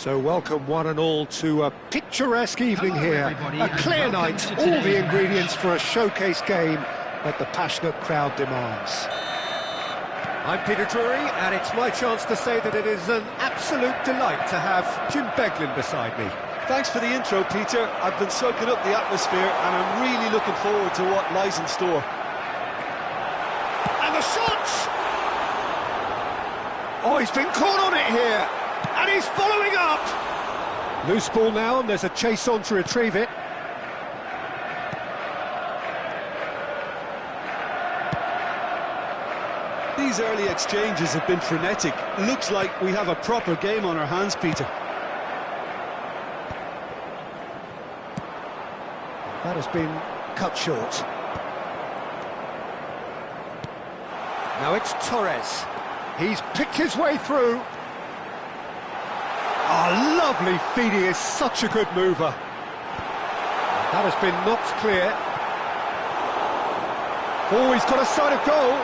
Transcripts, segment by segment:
So welcome one and all to a picturesque evening here. A clear night, all the ingredients for a showcase game that the passionate crowd demands. I'm Peter Drury, and it's my chance to say that it is an absolute delight to have Jim Beglin beside me. Thanks for the intro, Peter. I've been soaking up the atmosphere, and I'm really looking forward to what lies in store. And the shot! Oh, he's been caught on it here, and he's following up! Loose ball now, and there's a chase on to retrieve it. These early exchanges have been frenetic. Looks like we have a proper game on our hands, Peter. That has been cut short. Now it's Torres. He's picked his way through. Oh, lovely feed. He is such a good mover. That has been knocked clear. Oh, he's got a sight of goal.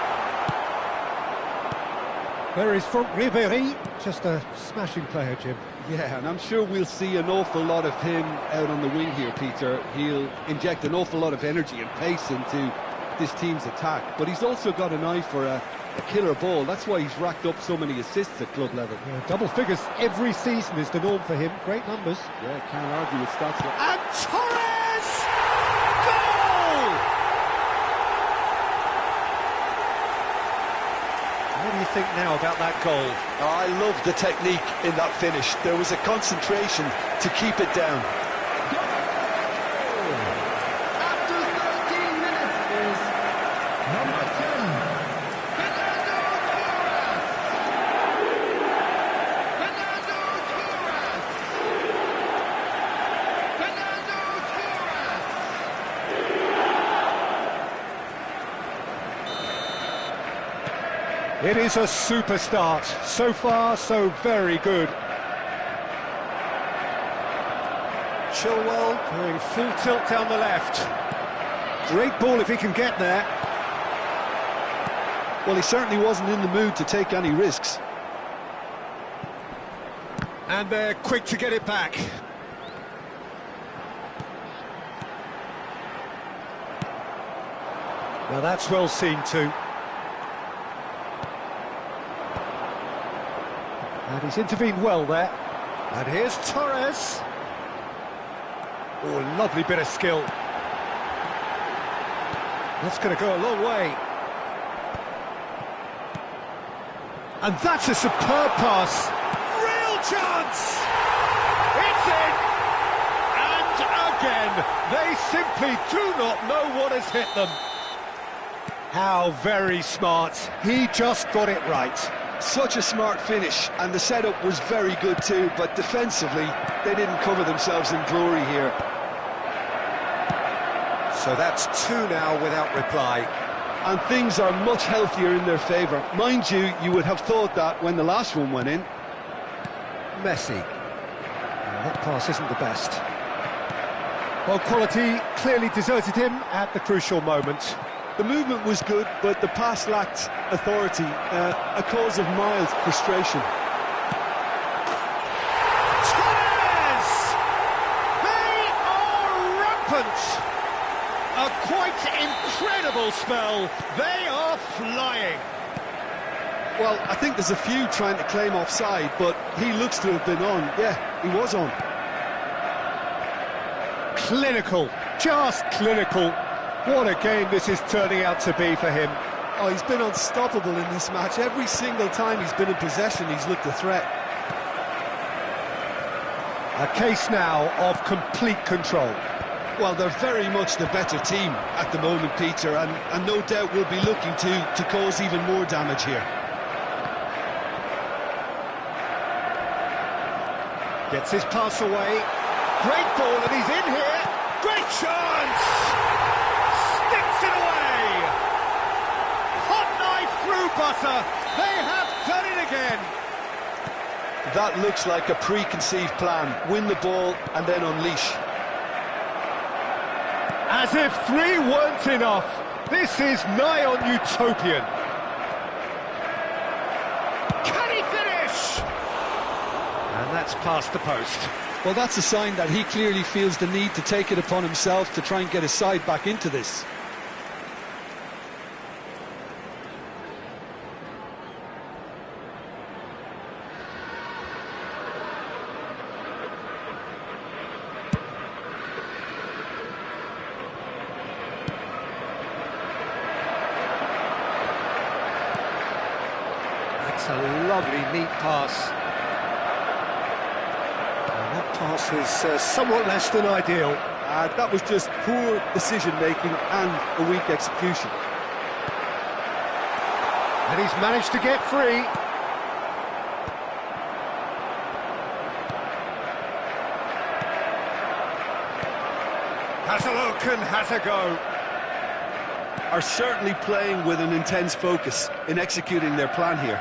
There is Franck Ribéry, just a smashing player, Jim. Yeah, and I'm sure we'll see an awful lot of him out on the wing here, Peter. He'll inject an awful lot of energy and pace into this team's attack, but he's also got an eye for a killer ball. That's why he's racked up so many assists at club level. Yeah, double figures every season is the norm for him. Great numbers. Yeah, can't argue with stats. And Torres! Goal! What do you think now about that goal? I love the technique in that finish. There was a concentration to keep it down. After 13 minutes is number 10, Fernando Torres. Fernando Torres. Fernando Torres. It is a super start. So far, so very good. Chilwell doing full tilt down the left. Great ball if he can get there. Well, he certainly wasn't in the mood to take any risks. And they're quick to get it back. Now that's well seen too. And he's intervened well there. And here's Torres. Oh, lovely bit of skill. That's going to go a long way. And that's a superb pass. Real chance! It's in! And again, they simply do not know what has hit them. How very smart. He just got it right. Such a smart finish, and the setup was very good too, but defensively, they didn't cover themselves in glory here. So that's two now without reply. And things are much healthier in their favour. Mind you, you would have thought that when the last one went in. Messi. Well, that pass isn't the best. Well, quality clearly deserted him at the crucial moment. The movement was good, but the pass lacked authority, a cause of mild frustration. Torres! They are rampant! A quite incredible spell. They are flying. Well, I think there's a few trying to claim offside, but he looks to have been on. Yeah, he was on. Clinical, just clinical. What a game this is turning out to be for him. Oh, he's been unstoppable in this match. Every single time he's been in possession, he's looked a threat. A case now of complete control. Well, they're very much the better team at the moment, Peter, and no doubt will be looking to cause even more damage here. Gets his pass away. Great ball, and he's in here. Great chance! Sticks it away! Hot knife through butter. They have done it again. That looks like a preconceived plan. Win the ball and then unleash. As if three weren't enough. This is nigh on utopian. Can he finish? And And that's past the post. Well, that's a sign that he clearly feels the need to take it upon himself to try and get his side back into this. That's a lovely, neat pass. And that pass is somewhat less than ideal. That was just poor decision-making and a weak execution. And he's managed to get free. Has a look and has a go. Are certainly playing with an intense focus in executing their plan here.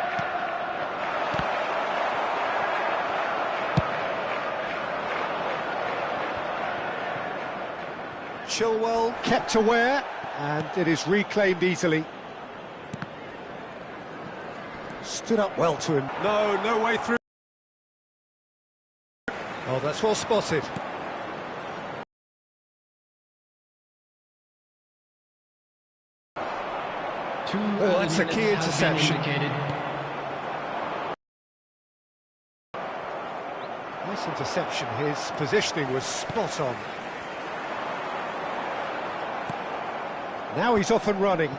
Chilwell kept aware, and it is reclaimed easily. Stood up well to him. No way through. Oh, that's well spotted. Oh, that's a key interception. Nice interception. His positioning was spot on. Now he's off and running.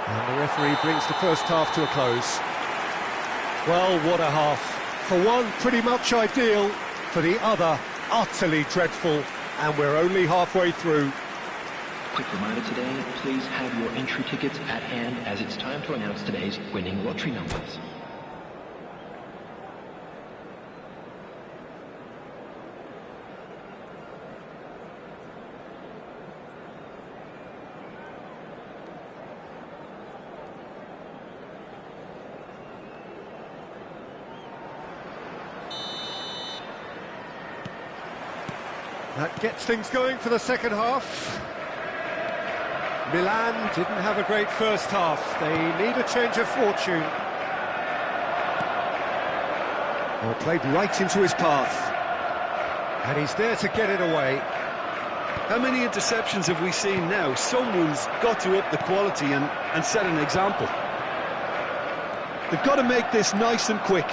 And the referee brings the first half to a close. Well, what a half. For one, pretty much ideal. For the other, utterly dreadful. And we're only halfway through. Quick reminder today, please have your entry tickets at hand as it's time to announce today's winning lottery numbers. That gets things going for the second half. Milan didn't have a great first half. They need a change of fortune. Well, played right into his path. And he's there to get it away. How many interceptions have we seen now? Someone's got to up the quality and set an example. They've got to make this nice and quick.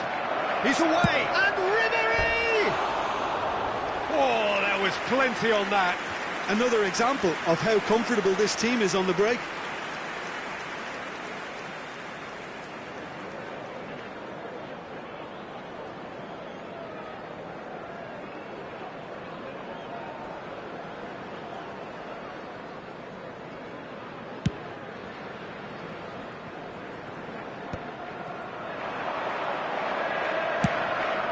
He's away! And Ribery! Oh, there was plenty on that. Another example of how comfortable this team is on the break.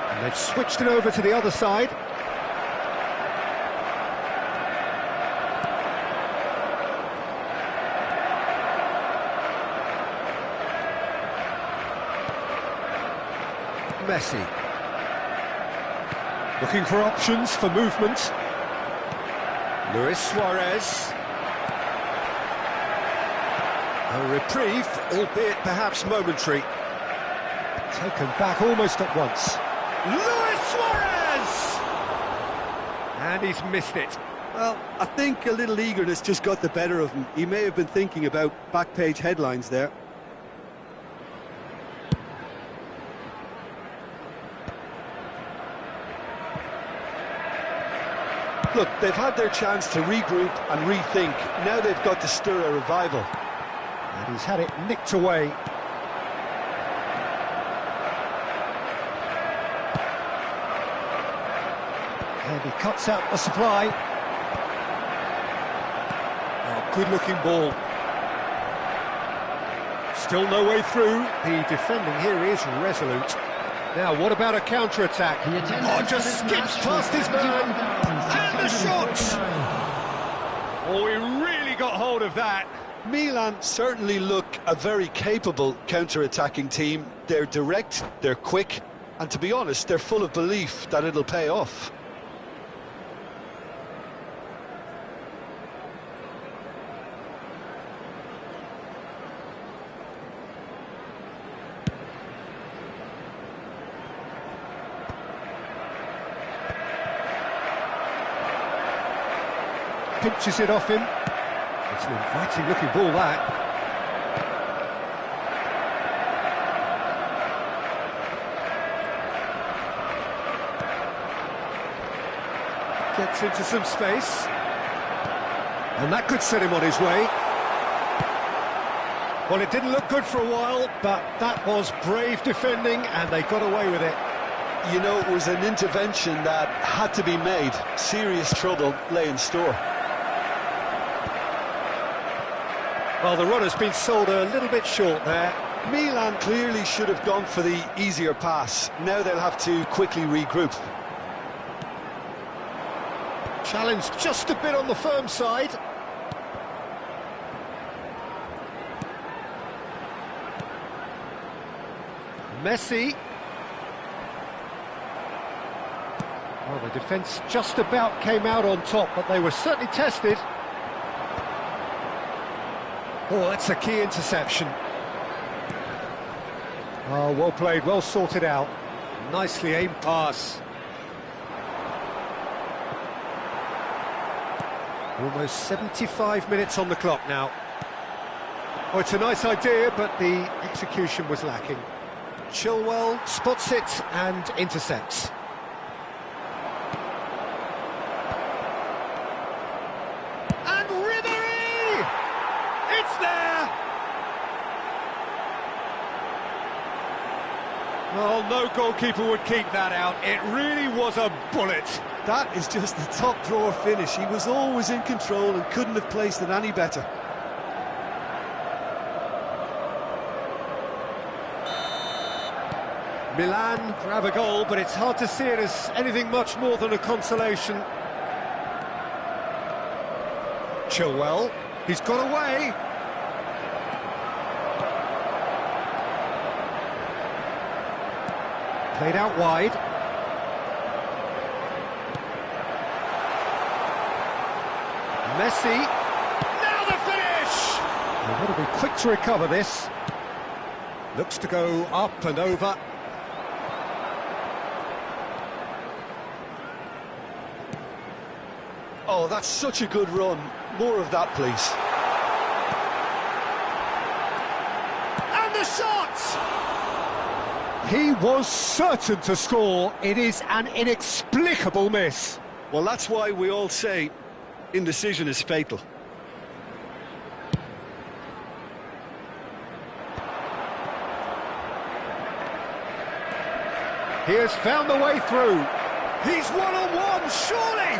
And they've switched it over to the other side. Messi. Looking for options for movement. Luis Suarez. A reprieve, albeit perhaps momentary. Taken back almost at once. Luis Suarez! And he's missed it. Well, I think a little eagerness just got the better of him. He may have been thinking about back-page headlines there. Look, they've had their chance to regroup and rethink. Now they've got to stir a revival. And he's had it nicked away. And he cuts out the supply. Oh, good-looking ball. Still no way through. The defending here is resolute. Now, what about a counter-attack? Oh, just skips past his man. And the shot! Oh, he really got hold of that. Milan certainly look a very capable counter-attacking team. They're direct, they're quick, and to be honest, they're full of belief that it'll pay off. pinches it off him. It's an inviting looking ball, that. Gets into some space. And that could set him on his way. Well, it didn't look good for a while, but that was brave defending, and they got away with it. You know, it was an intervention that had to be made. Serious trouble lay in store. Well, the run has been sold a little bit short there. Milan clearly should have gone for the easier pass. Now they'll have to quickly regroup. Challenge just a bit on the firm side. Messi. Well, the defence just about came out on top, but they were certainly tested. Oh, that's a key interception. Oh, well played, well sorted out. Nicely aimed pass. Almost 75 minutes on the clock now. Oh, it's a nice idea, but the execution was lacking. Chilwell spots it and intercepts. And Ribery! It's there! Well, no goalkeeper would keep that out. It really was a bullet. That is just the top drawer finish. He was always in control and couldn't have placed it any better. Milan grab a goal, but it's hard to see it as anything much more than a consolation. Chilwell, he's got away. Played out wide. Messi. Now the finish! They've got to be quick to recover this. Looks to go up and over. Oh, that's such a good run. More of that, please. And the shot! He was certain to score. It is an inexplicable miss. Well, that's why we all say indecision is fatal. He has found the way through. He's one-on-one, surely!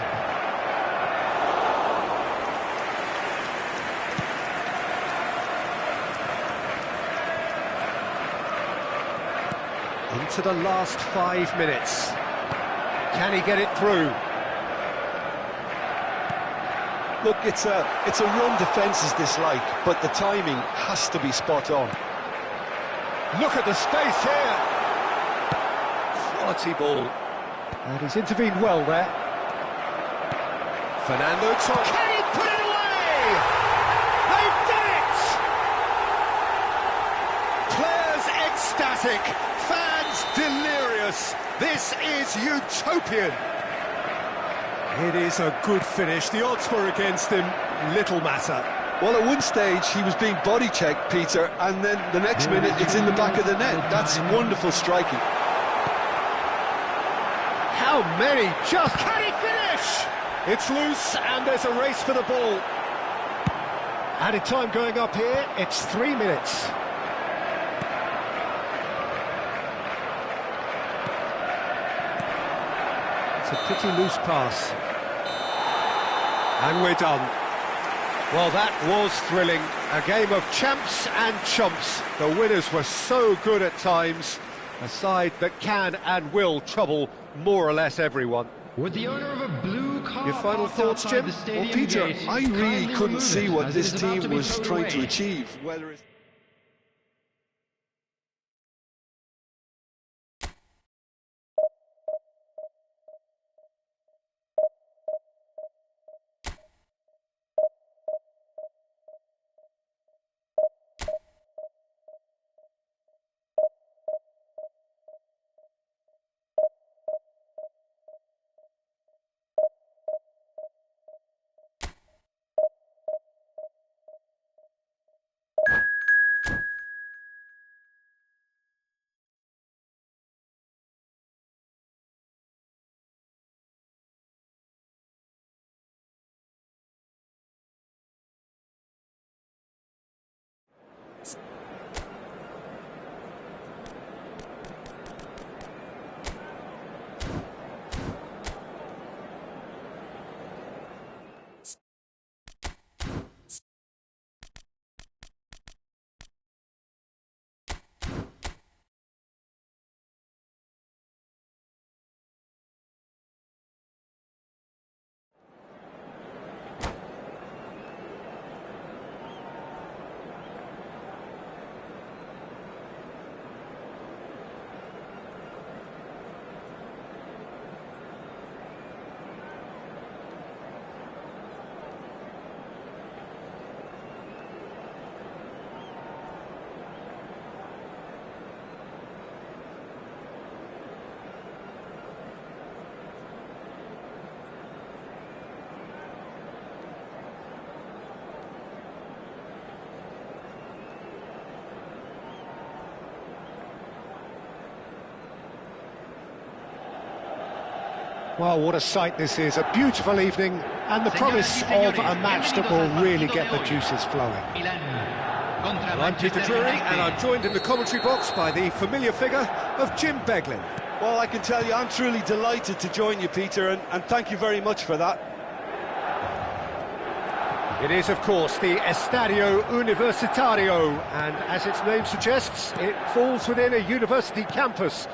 Into the last 5 minutes. Can he get it through? Look, it's a run defence dislike, but the timing has to be spot on. Look at the space here. Quality ball. And he's intervened well there. Fernando Torres. Can he put it away? They've done it! Players ecstatic. Fans delirious. This is utopian. It is a good finish. The odds were against him. Little matter. Well, at one stage he was being body checked, Peter, and then the next minute it's in the back of the net. That's wonderful striking. How many just... Can he finish? It's loose and there's a race for the ball. Added time going up here. It's 3 minutes. It's a pretty loose pass. And we're done. Well, that was thrilling. A game of champs and chumps. The winners were so good at times. A side that can and will trouble more or less everyone. With the owner of a blue car. Your final thoughts, Jim? Well, Peter, I really couldn't see what this team was trying to achieve. Whether it's Well, what a sight this is, a beautiful evening, and the promise of a match that will really get the juices flowing. Well, I'm Peter Drury, and I'm joined in the commentary box by the familiar figure of Jim Beglin. Well, I can tell you, I'm truly delighted to join you, Peter, and thank you very much for that. It is, of course, the Estadio Universitario, and as its name suggests, it falls within a university campus,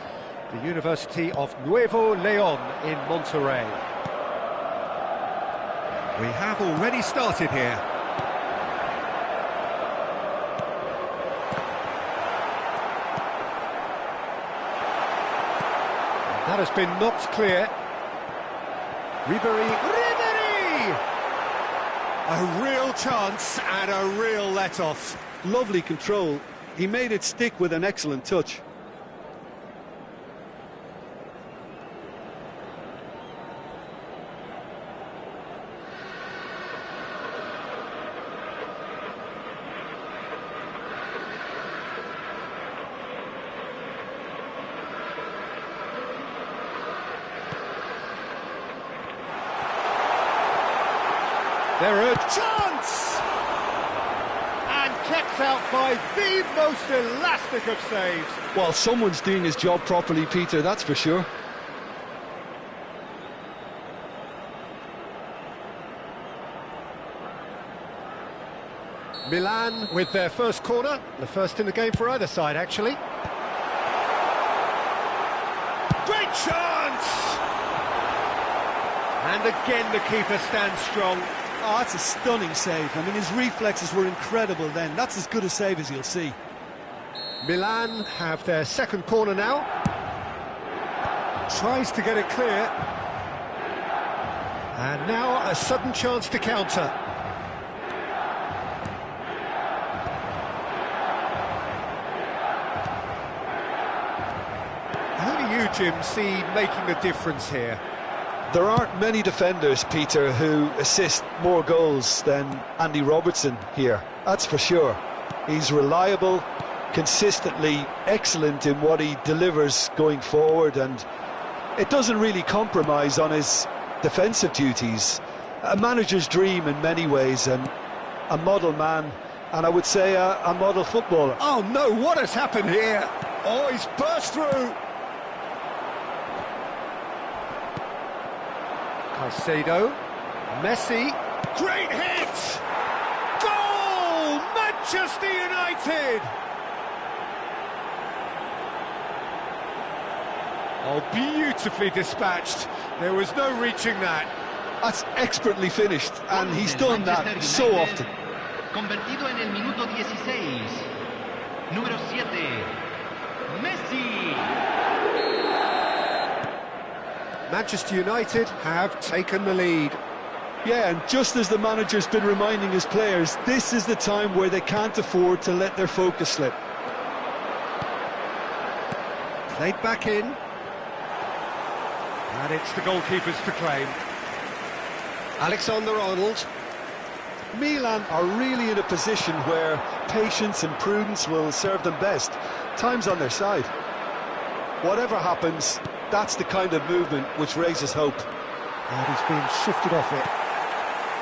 the University of Nuevo León in Monterrey. We have already started here. That has been knocked clear. Ribery! A real chance and a real let-off. Lovely control. He made it stick with an excellent touch. There a chance! And kept out by the most elastic of saves. Well, someone's doing his job properly, Peter, that's for sure. Milan with their first corner, the first in the game for either side, actually. Great chance! And again the keeper stands strong. Oh, that's a stunning save. I mean, his reflexes were incredible then. That's as good a save as you'll see. Milan have their second corner now. Tries to get it clear. And now a sudden chance to counter. Who do you, Jim, see making the difference here? There aren't many defenders, Peter, who assist more goals than Andy Robertson here. That's for sure. He's reliable, consistently excellent in what he delivers going forward, and it doesn't really compromise on his defensive duties. A manager's dream in many ways, and a model man, and I would say a model footballer. Oh no, what has happened here? Oh, he's burst through. Caicedo, Messi, great hit! Goal! Manchester United! Oh, beautifully dispatched. There was no reaching that. That's expertly finished, and he's done that so often. Convertido en el minuto 16. Número 7. Messi. Manchester United have taken the lead. Yeah, and just as the manager's been reminding his players, this is the time where they can't afford to let their focus slip. Played back in. And it's the goalkeepers to claim. Alexander-Arnold. Milan are really in a position where patience and prudence will serve them best. Time's on their side. Whatever happens, that's the kind of movement which raises hope. And he's been shifted off it.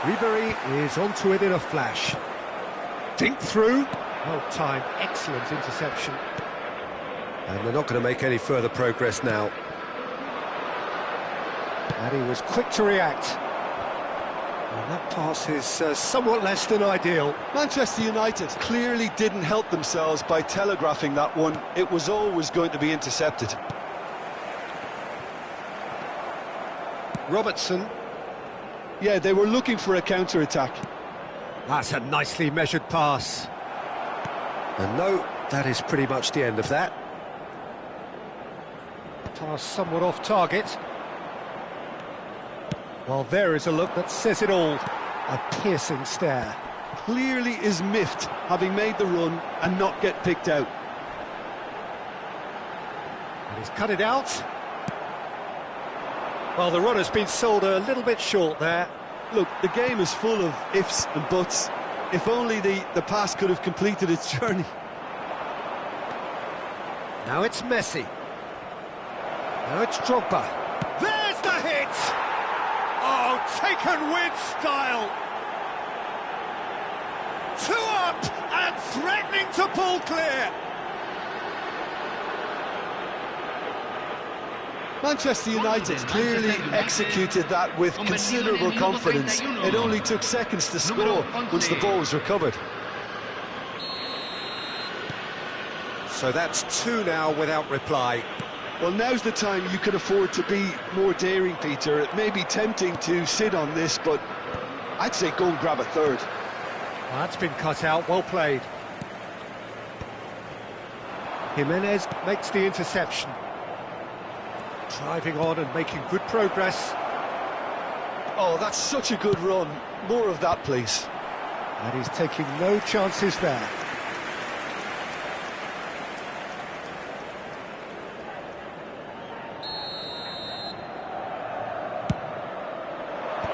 Ribery is onto it in a flash. Dink through. Well timed, excellent interception. And they're not going to make any further progress now. And he was quick to react. And that pass is somewhat less than ideal. Manchester United clearly didn't help themselves by telegraphing that one. It was always going to be intercepted. Robertson. Yeah, they were looking for a counter-attack. That's a nicely measured pass. And no, that is pretty much the end of that. Pass somewhat off target. Well, there is a look that says it all. A piercing stare. Clearly is miffed, having made the run and not get picked out. And he's cut it out. Well, the runner's been sold a little bit short there. Look, the game is full of ifs and buts. If only the pass could have completed its journey. Now it's Messi. Now it's Drogba. There's the hit! taken with style. 2 up and threatening to pull clear. Manchester United clearly executed that with considerable confidence. It only took seconds to score once the ball was recovered. So that's 2 now without reply. Well, now's the time you could afford to be more daring, Peter. It may be tempting to sit on this, but I'd say go and grab a third. Well, that's been cut out, well played. Jimenez makes the interception. Driving on and making good progress. Oh, that's such a good run. More of that, please. And he's taking no chances there.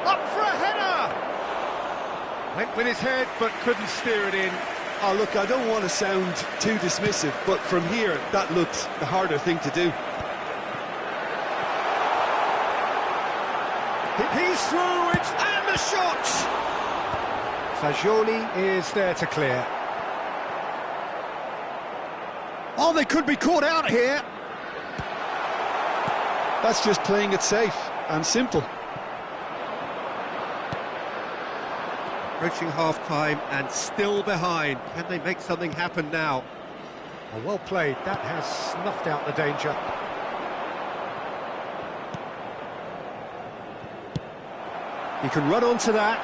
Up for a header! Went with his head, but couldn't steer it in. Oh, look, I don't want to sound too dismissive, but from here, that looked the harder thing to do. He's through it, and the shot! Fagioli is there to clear. Oh, they could be caught out here. That's just playing it safe and simple. Approaching half-time and still behind. Can they make something happen now? Oh, well played. That has snuffed out the danger. He can run onto that.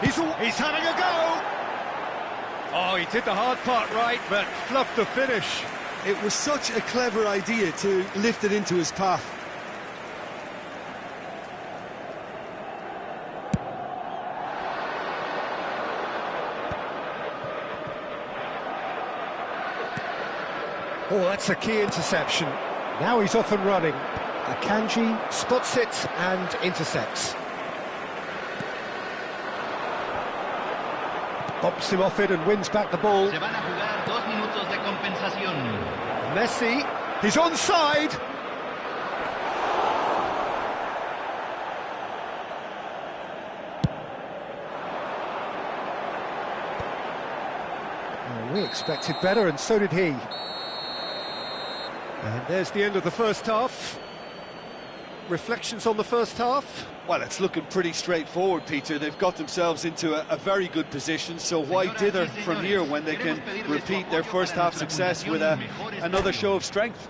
He's having a go! Oh, he did the hard part right, but fluffed the finish. It was such a clever idea to lift it into his path. Oh, that's a key interception. Now he's off and running. Akanji spots it and intercepts. Bops him off it and wins back the ball. Se van a jugar 2 minutos de compensación. Messi, he's onside. Oh, we expected better, and so did he. And there's the end of the first half. Reflections on the first half? Well, it's looking pretty straightforward, Peter. They've got themselves into a very good position, so why dither from here when they can repeat their first half success with another show of strength?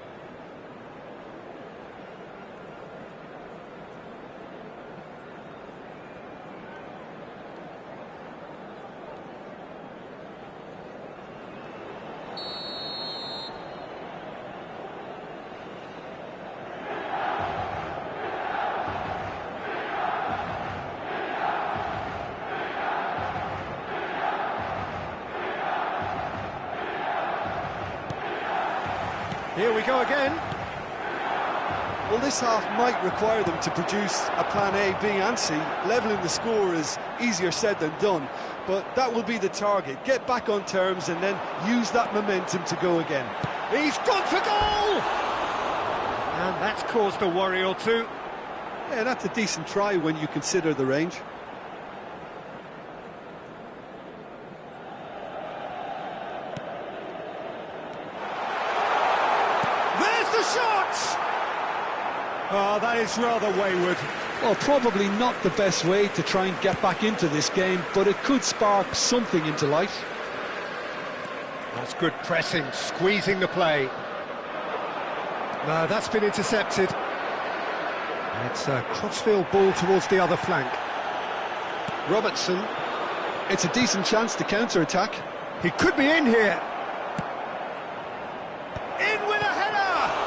Here we go again. Well, this half might require them to produce a plan A, B and C. Levelling the score is easier said than done, but that will be the target. Get back on terms and then use that momentum to go again. He's gone for goal! And that's caused a worry or two. Yeah, that's a decent try when you consider the range. Oh, that is rather wayward. Well, probably not the best way to try and get back into this game, but it could spark something into life. That's good pressing, squeezing the play. No, that's been intercepted. It's a crossfield ball towards the other flank. Robertson. It's a decent chance to counter-attack. He could be in here. In with a header!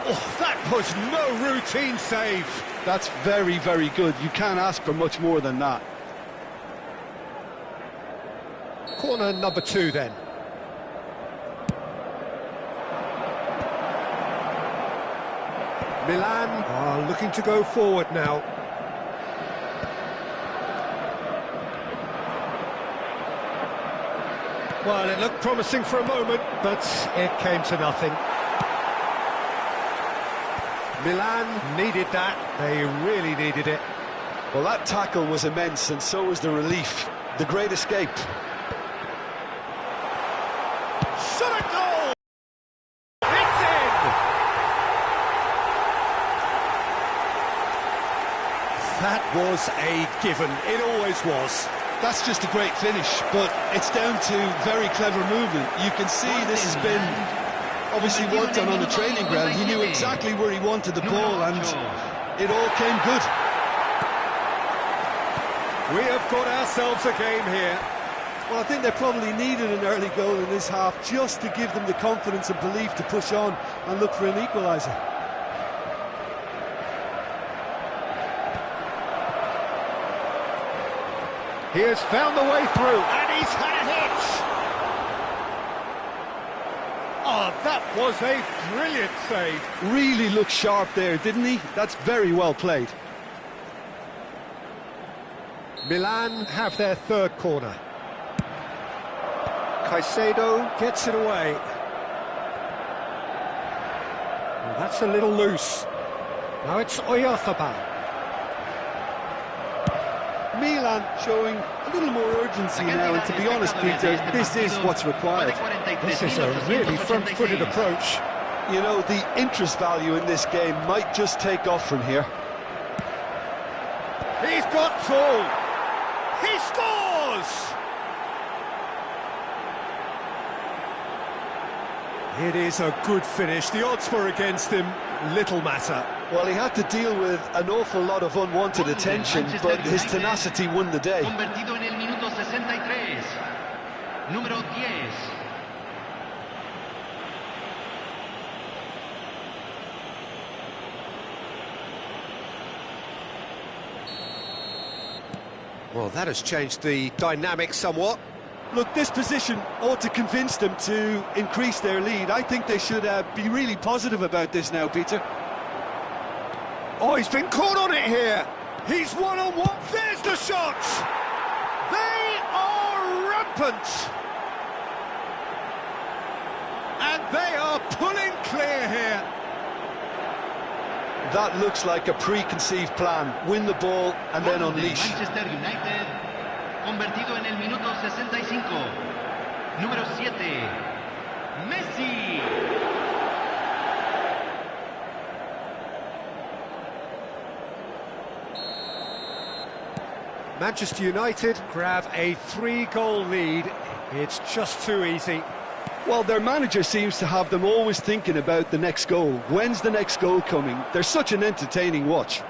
Oh, that was no routine save. That's very, very good. You can't ask for much more than that. Corner number 2 then. Milan are looking to go forward now. Well, it looked promising for a moment, but it came to nothing. Milan needed that. They really needed it. Well, that tackle was immense, and so was the relief. The great escape. Shot a goal! It's in! That was a given. It always was. That's just a great finish, but it's down to very clever movement. You can see this has been obviously worked on the training ground. He knew exactly where he wanted the ball, and it all came good. We have got ourselves a game here. Well, I think they probably needed an early goal in this half just to give them the confidence and belief to push on and look for an equaliser. He has found the way through, and he's had a hit! Oh, that was a brilliant save. Really looked sharp there, didn't he? That's very well played. Milan have their third corner. Caicedo gets it away. Well, that's a little loose. Now it's Oyarzabal. Milan showing a little more urgency now, and to be honest, Peter, this is what's required. This is a really front-footed approach. You know, the interest value in this game might just take off from here. He's got through! He scores! It is a good finish. The odds were against him, little matter. Well, he had to deal with an awful lot of unwanted attention, but his tenacity won the day. Convertido en el minuto 63. Número 10. Well, that has changed the dynamic somewhat. Look, this position ought to convince them to increase their lead. I think they should be really positive about this now, Peter. Oh, he's been caught on it here. He's one-on-one. There's the shot. They are rampant. And they are pulling clear here. That looks like a preconceived plan. Win the ball and then unleash. Manchester United, convertido en el minuto 65. Número 7, Messi. Manchester United grab a 3-goal lead. It's just too easy. Well, their manager seems to have them always thinking about the next goal. When's the next goal coming? They're such an entertaining watch.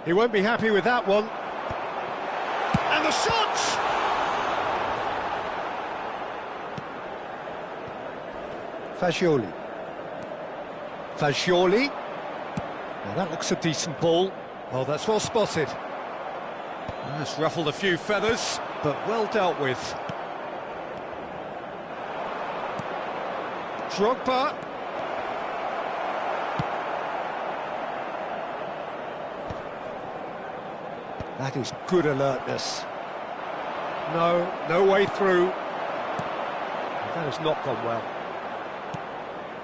He won't be happy with that one. And the shot! Fagioli. Fagioli. Well, that looks a decent ball. Oh, that's well spotted. That's ruffled a few feathers, but well dealt with. Drogba. That is good alertness. No way through. That has not gone well.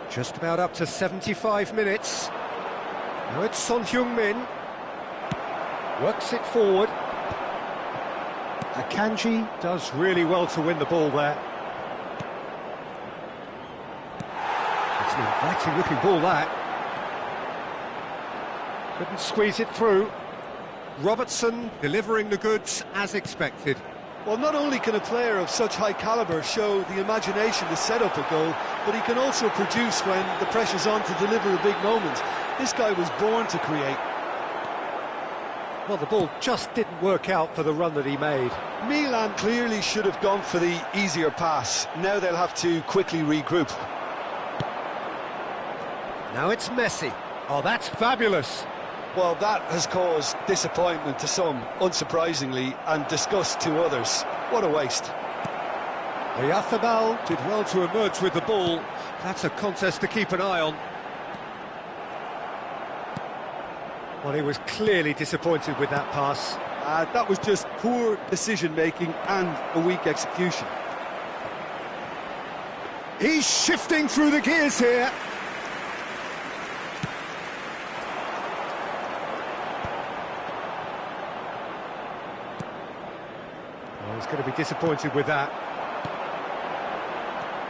Just about up to 75 minutes. Now it's Son Heung-min. Works it forward. Akanji does really well to win the ball there. It's an inviting looking ball, that. Couldn't squeeze it through. Robertson delivering the goods as expected. Well, not only can a player of such high calibre show the imagination to set up a goal, but he can also produce when the pressure's on to deliver a big moment. This guy was born to create. Well, the ball just didn't work out for the run that he made. Milan clearly should have gone for the easier pass. Now they'll have to quickly regroup. Now it's Messi. Oh, that's fabulous. Well, that has caused disappointment to some, unsurprisingly, and disgust to others. What a waste. Oyarzabal did well to emerge with the ball. That's a contest to keep an eye on. Well, he was clearly disappointed with that pass. That was just poor decision-making and a weak execution. He's shifting through the gears here. He's going to be disappointed with that.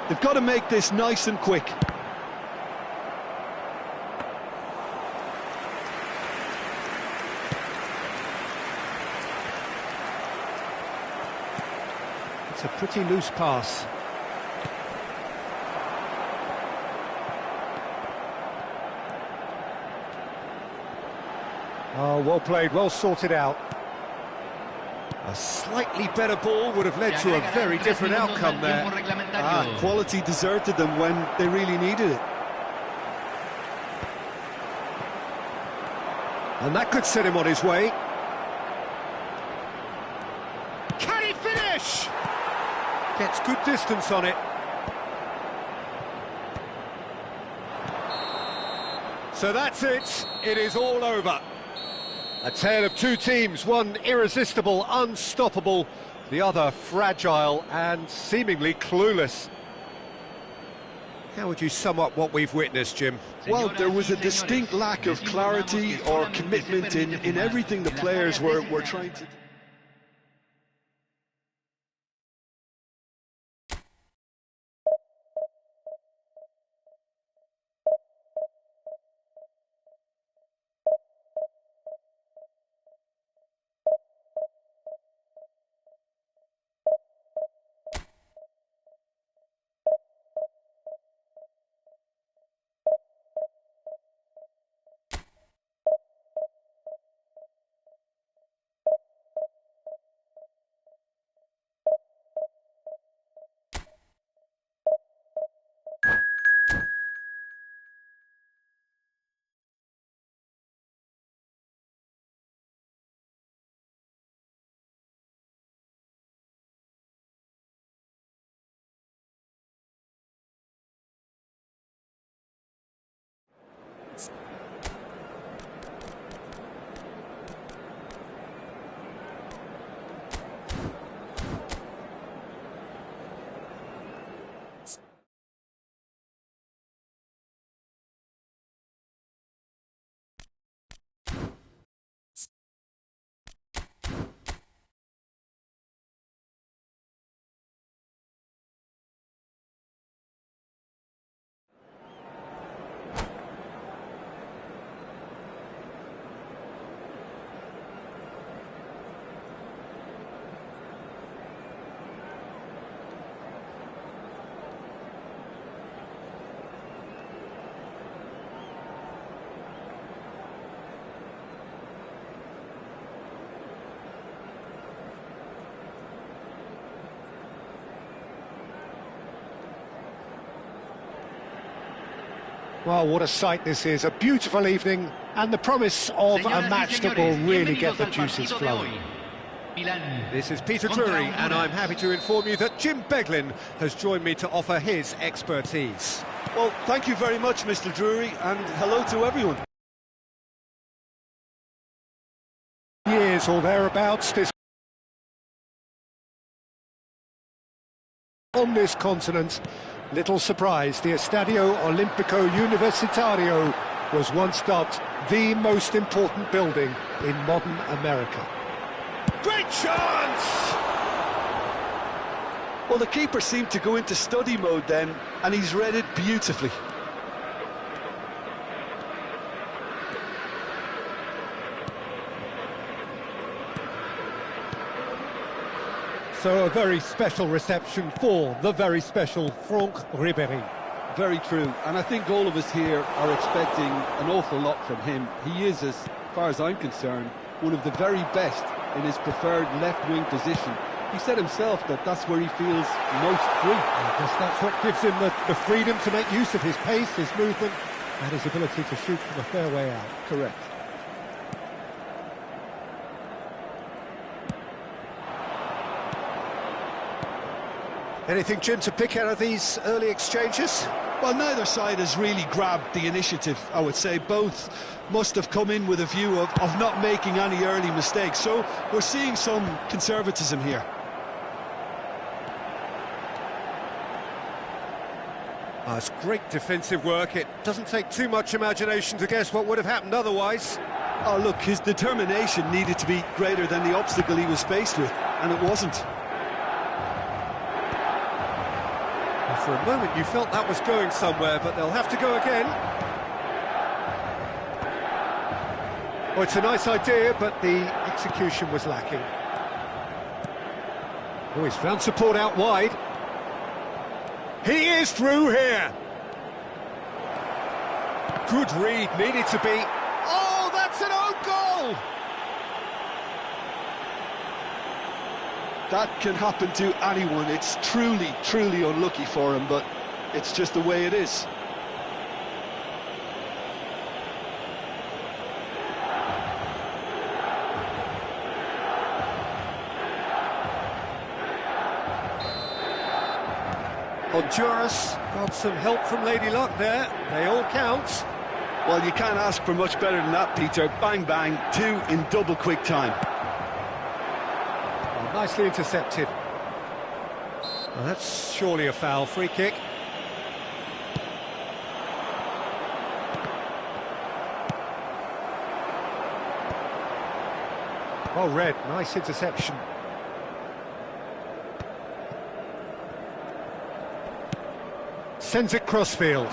They've got to make this nice and quick. It's a pretty loose pass. Oh, well played, well sorted out. A slightly better ball would have led to a very different outcome there. Quality deserted them when they really needed it. And that could set him on his way. Can he finish? Gets good distance on it. So that's it. It is all over. A tale of two teams, one irresistible, unstoppable, the other fragile and seemingly clueless. How would you sum up what we've witnessed, Jim? Well, there was a distinct lack of clarity or commitment in everything the players were trying to do. Well, what a sight this is. A beautiful evening and the promise of a match that will really get the juices flowing. This is Peter Drury, and I'm happy to inform you that Jim Beglin has joined me to offer his expertise. Well, thank you very much, Mr. Drury, and hello to everyone. Years or thereabouts, this on this continent. Little surprise, the Estadio Olimpico Universitario was once dubbed the most important building in modern America. Great chance! Well, the keeper seemed to go into study mode then, and he's read it beautifully. So a very special reception for the very special Franck Ribéry. Very true, and I think all of us here are expecting an awful lot from him. He is, as far as I'm concerned, one of the very best in his preferred left-wing position. He said himself that that's where he feels most free. I guess that's what gives him the freedom to make use of his pace, his movement, and his ability to shoot from a fair way out. Correct. Anything, Jim, to pick out of these early exchanges? Well, neither side has really grabbed the initiative, I would say. Both must have come in with a view of not making any early mistakes. So we're seeing some conservatism here. It's great defensive work. It doesn't take too much imagination to guess what would have happened otherwise. Oh, look, his determination needed to be greater than the obstacle he was faced with, and it wasn't. For a moment you felt that was going somewhere, but they'll have to go again. Well, it's a nice idea, but the execution was lacking. Oh, he's found support out wide. He is through here. Good read, needed to be. Oh, that's an own goal! That can happen to anyone. It's truly, truly unlucky for him, but it's just the way it is. Honduras got some help from Lady Luck there. They all count. Well, you can't ask for much better than that, Peter. Bang, bang, two in double quick time. Oh, nicely intercepted. Well, that's surely a foul. Free kick. Well read. Nice interception. Sends it crossfield.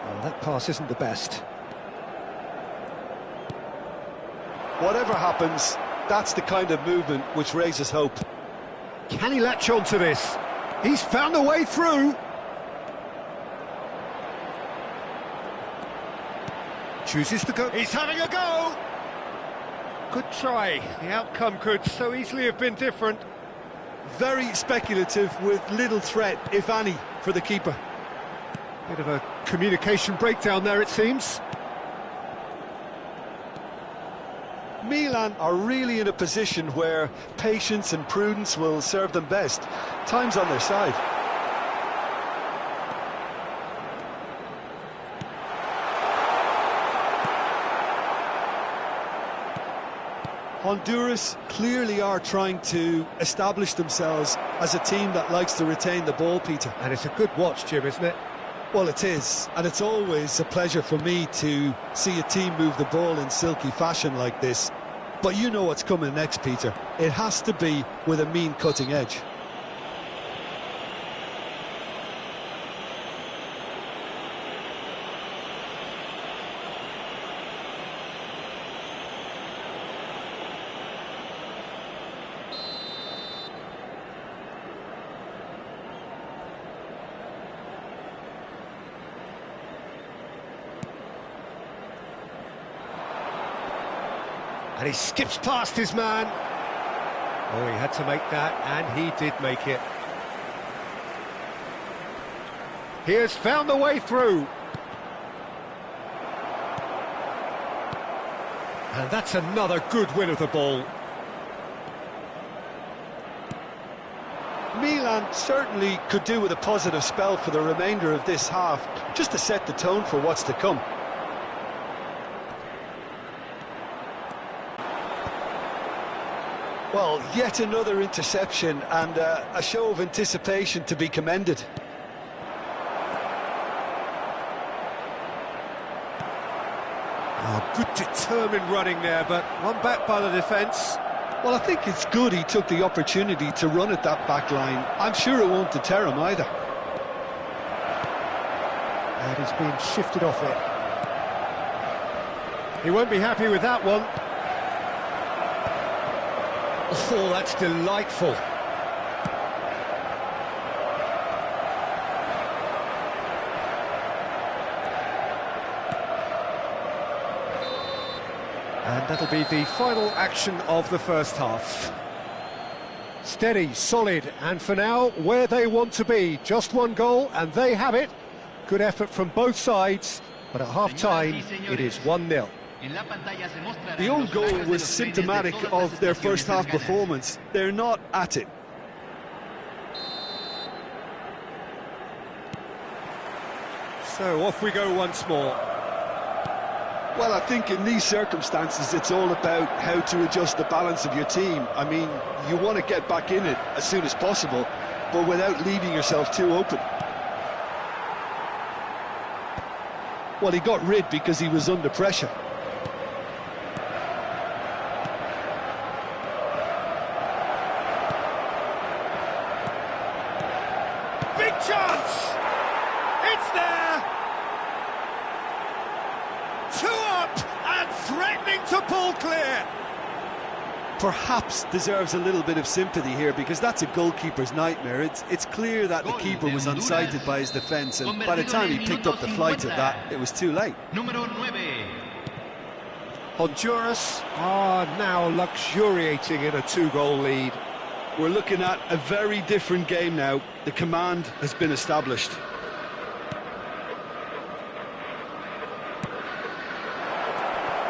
Oh, that pass isn't the best. Whatever happens, that's the kind of movement which raises hope. Can he latch on to this? He's found a way through. Chooses to go. He's having a go. Good try. The outcome could so easily have been different. Very speculative with little threat, if any, for the keeper. Bit of a communication breakdown there, it seems. Milan are really in a position where patience and prudence will serve them best. Time's on their side. Honduras clearly are trying to establish themselves as a team that likes to retain the ball, Peter. And it's a good watch, Jim, isn't it? Well, it is, and it's always a pleasure for me to see a team move the ball in silky fashion like this. But you know what's coming next, Peter. It has to be with a mean cutting edge. And he skips past his man. Oh, he had to make that, and he did make it. He has found the way through. And that's another good win of the ball. Milan certainly could do with a positive spell for the remainder of this half, just to set the tone for what's to come. Well, yet another interception and a show of anticipation to be commended. Oh, good determined running there, but one back by the defence. Well, I think it's good he took the opportunity to run at that back line. I'm sure it won't deter him either. And he's been shifted off it. He won't be happy with that one. Oh, that's delightful. And that'll be the final action of the first half. Steady, solid, and for now, where they want to be. Just one goal, and they have it. Good effort from both sides, but at half-time, it is 1-0. The own goal was symptomatic of their first half performance. They're not at it. So off we go once more. Well, I think in these circumstances, it's all about how to adjust the balance of your team. I mean, you want to get back in it as soon as possible, but without leaving yourself too open. Well, he got rid because he was under pressure. a ball clear! Perhaps deserves a little bit of sympathy here, because that's a goalkeeper's nightmare. It's clear that the keeper was unsighted by his defence, and by the time he picked up the flight of that, it was too late. Número 9. Honduras are now luxuriating in a 2-goal lead. We're looking at a very different game now. The command has been established.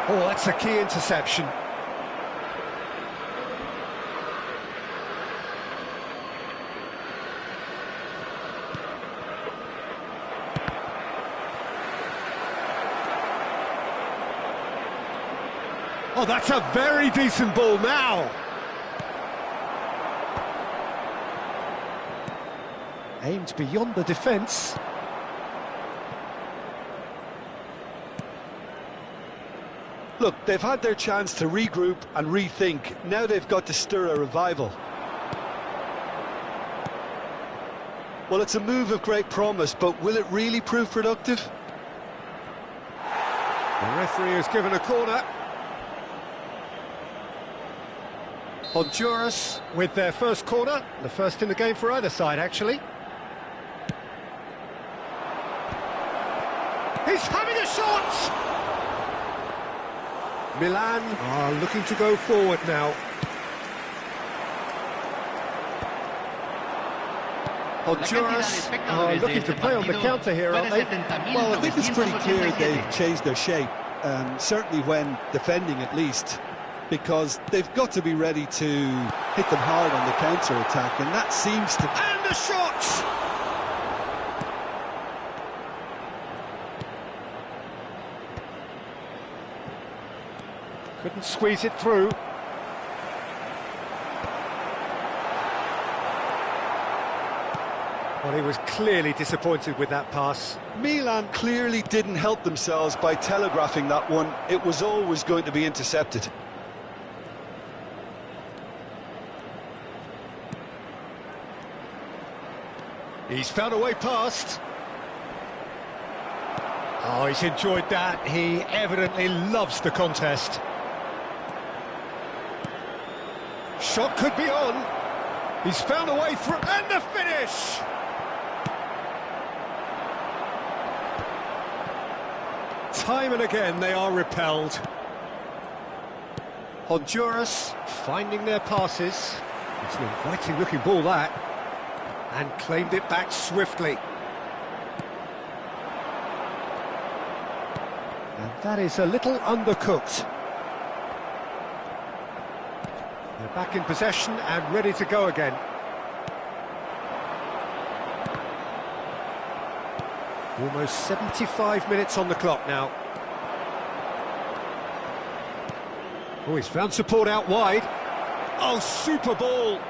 Oh, that's a key interception. Oh, that's a very decent ball now. Aimed beyond the defence. Look, they've had their chance to regroup and rethink. Now they've got to stir a revival. Well, it's a move of great promise, but will it really prove productive? The referee has given a corner. Honduras with their first corner, the first in the game for either side, actually. He's having a shot! Milan are looking to go forward now. Honduras are looking to play on the counter here, aren't they? Well, I think it's pretty clear they've changed their shape, certainly when defending at least, because they've got to be ready to hit them hard on the counter-attack, and that seems to... And a shot! Couldn't squeeze it through. Well, he was clearly disappointed with that pass. Milan clearly didn't help themselves by telegraphing that one. It was always going to be intercepted. He's found a way past. Oh, he's enjoyed that. He evidently loves the contest. Shot could be on. He's found a way through, and the finish! Time and again they are repelled. Honduras finding their passes. It's an inviting looking ball, that. And claimed it back swiftly. And that is a little undercooked. They're back in possession and ready to go again. Almost 75 minutes on the clock now. Oh, he's found support out wide. Oh, super ball.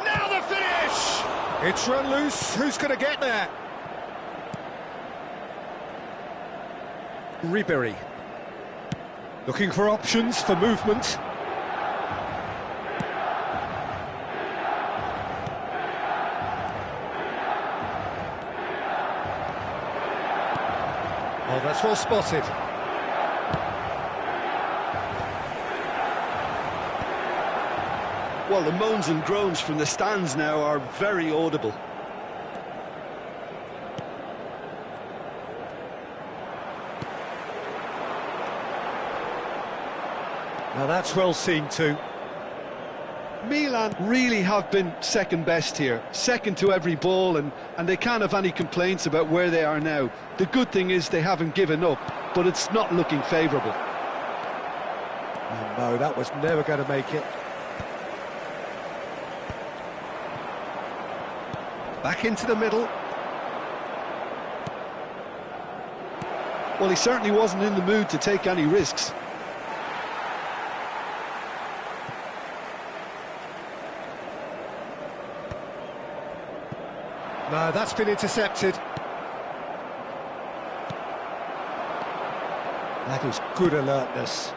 Now the finish! It's run loose. Who's going to get there? Ribery. Looking for options for movement. Oh, that's well spotted. Well, the moans and groans from the stands now are very audible. Now that's well seen too. Milan really have been second best here, second to every ball, and they can't have any complaints about where they are now. The good thing is they haven't given up, but it's not looking favourable. Oh, no, that was never going to make it. Back into the middle. Well, he certainly wasn't in the mood to take any risks. No, that's been intercepted. That is good alertness.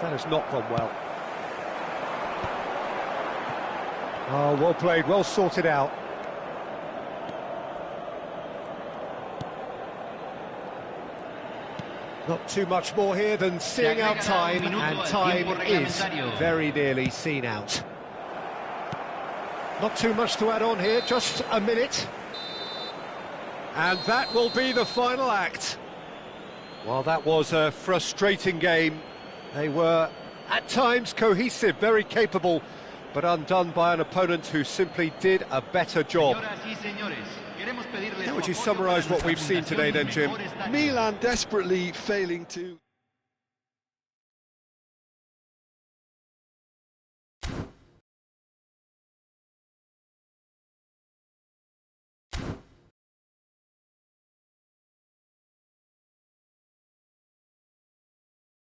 That has not gone well. Oh, well played, well sorted out. Not too much more here than seeing out time, and time is very nearly seen out. Not too much to add on here, just a minute. And that will be the final act. Well, that was a frustrating game. They were, at times, cohesive, very capable, but undone by an opponent who simply did a better job. How would you summarise what we've seen today then, Jim? Milan desperately failing to...